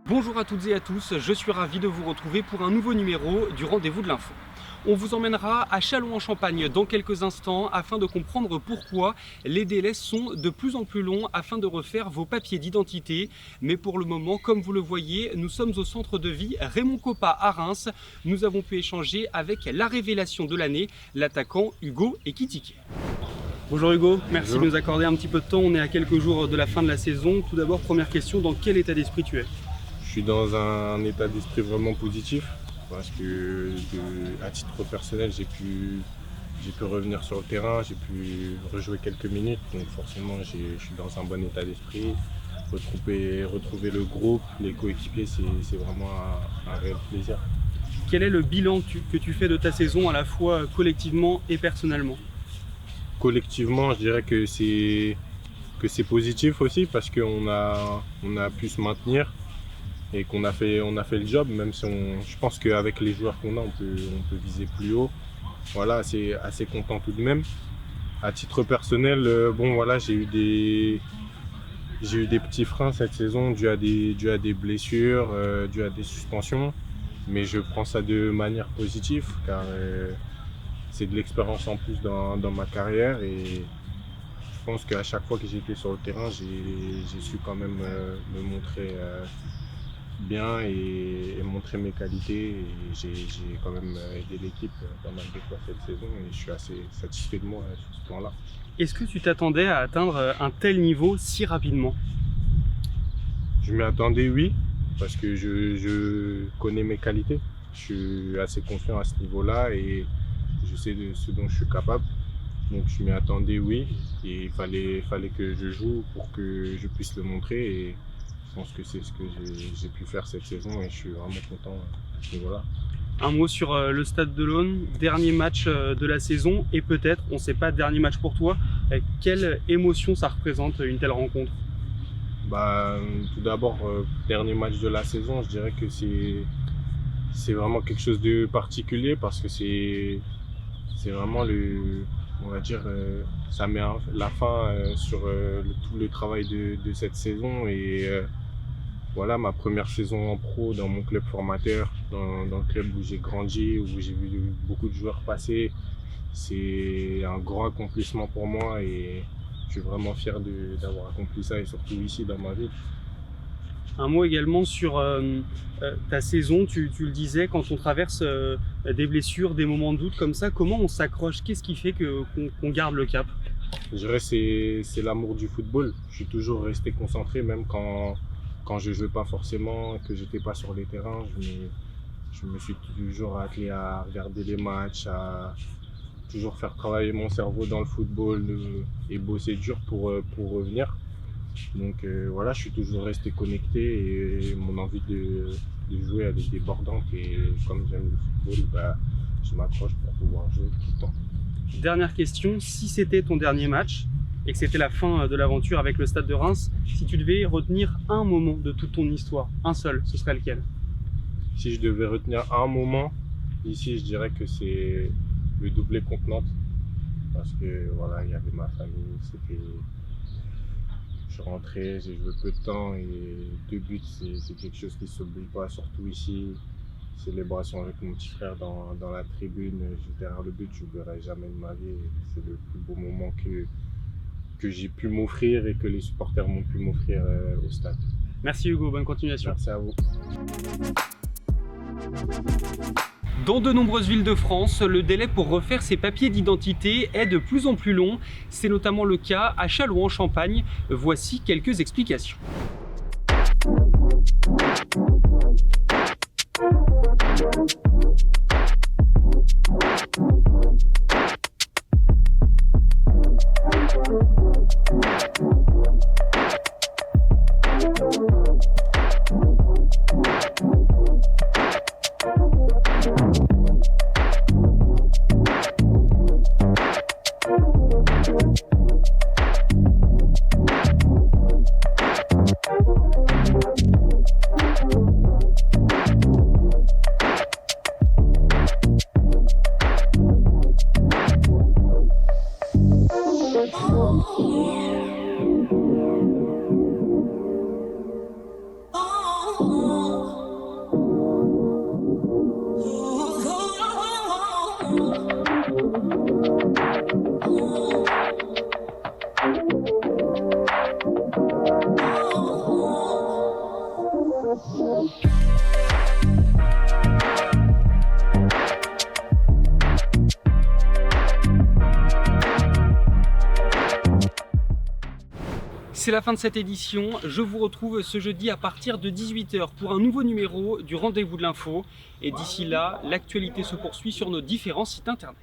Bonjour à toutes et à tous, je suis ravi de vous retrouver pour un nouveau numéro du Rendez-vous de l'Info. On vous emmènera à Châlons-en-Champagne dans quelques instants afin de comprendre pourquoi les délais sont de plus en plus longs afin de refaire vos papiers d'identité. Mais pour le moment, comme vous le voyez, nous sommes au centre de vie Raymond Kopa à Reims. Nous avons pu échanger avec la révélation de l'année, l'attaquant Hugo Ekitike. Bonjour Hugo, merci de nous accorder un petit peu de temps. On est à quelques jours de la fin de la saison. Tout d'abord, première question, dans quel état d'esprit tu es ? Je suis dans un état d'esprit vraiment positif parce que à titre personnel, j'ai pu revenir sur le terrain, j'ai pu rejouer quelques minutes, donc forcément je suis dans un bon état d'esprit. Retrouver le groupe, les coéquipiers, c'est vraiment un réel plaisir. Quel est le bilan que tu fais de ta saison à la fois collectivement et personnellement ? Collectivement, je dirais que c'est positif aussi parce qu'on a pu se maintenir et qu'on a fait le job, même si je pense qu'avec les joueurs qu'on a, on peut viser plus haut. Voilà, c'est assez content tout de même. À titre personnel, j'ai eu des petits freins cette saison dû à des blessures, dû à des suspensions, mais je prends ça de manière positive car c'est de l'expérience en plus dans ma carrière et je pense qu'à chaque fois que j'étais sur le terrain, j'ai su quand même me montrer bien et montrer mes qualités. Et j'ai quand même aidé l'équipe pas mal de fois cette saison et je suis assez satisfait de moi sur ce plan-là. Est-ce que tu t'attendais à atteindre un tel niveau si rapidement ? Je m'y attendais, oui, parce que je connais mes qualités. Je suis assez confiant à ce niveau-là et je sais de ce dont je suis capable. Donc je m'y attendais, oui, et il fallait que je joue pour que je puisse le montrer et je pense que c'est ce que j'ai pu faire cette saison et je suis vraiment content à ce niveau-là. Un mot sur le Stade de l'Aune, dernier match de la saison et peut-être, on ne sait pas, dernier match pour toi. Quelle émotion ça représente une telle rencontre ? Tout d'abord, dernier match de la saison, je dirais que c'est vraiment quelque chose de particulier parce que c'est vraiment on va dire, ça met la fin sur tout le travail de cette saison et voilà, ma première saison en pro dans mon club formateur, dans le club où j'ai grandi, où j'ai vu beaucoup de joueurs passer. C'est un grand accomplissement pour moi et je suis vraiment fier d'avoir accompli ça et surtout ici dans ma ville. Un mot également sur ta saison, tu le disais, quand on traverse des blessures, des moments de doute comme ça, comment on s'accroche ? Qu'est-ce qui fait qu'on garde le cap ? Je dirais que c'est l'amour du football. Je suis toujours resté concentré, même quand je ne jouais pas forcément, que je n'étais pas sur les terrains. Je me suis toujours attelé à regarder les matchs, à toujours faire travailler mon cerveau dans le football et bosser dur pour revenir. Donc voilà, je suis toujours resté connecté et mon envie de jouer elle est débordante et comme j'aime le football, je m'accroche pour pouvoir jouer tout le temps. Dernière question, si c'était ton dernier match et que c'était la fin de l'aventure avec le Stade de Reims, si tu devais retenir un moment de toute ton histoire, un seul, ce serait lequel ? Si je devais retenir un moment, ici je dirais que c'est le doublé contre Nantes parce que voilà, il y avait ma famille, je suis rentré, j'ai joué peu de temps et 2 buts, c'est quelque chose qui ne s'oublie pas, surtout ici. Célébration avec mon petit frère dans la tribune, derrière le but, je n'oublierai jamais de ma vie. C'est le plus beau moment que j'ai pu m'offrir et que les supporters m'ont pu m'offrir au stade. Merci Hugo, bonne continuation. Merci à vous. Dans de nombreuses villes de France, le délai pour refaire ses papiers d'identité est de plus en plus long. C'est notamment le cas à Châlons-en-Champagne. Voici quelques explications. Oh. c'est la fin de cette édition. Je vous retrouve ce jeudi à partir de 18 h pour un nouveau numéro du Rendez-vous de l'info. Et d'ici là, l'actualité se poursuit sur nos différents sites internet.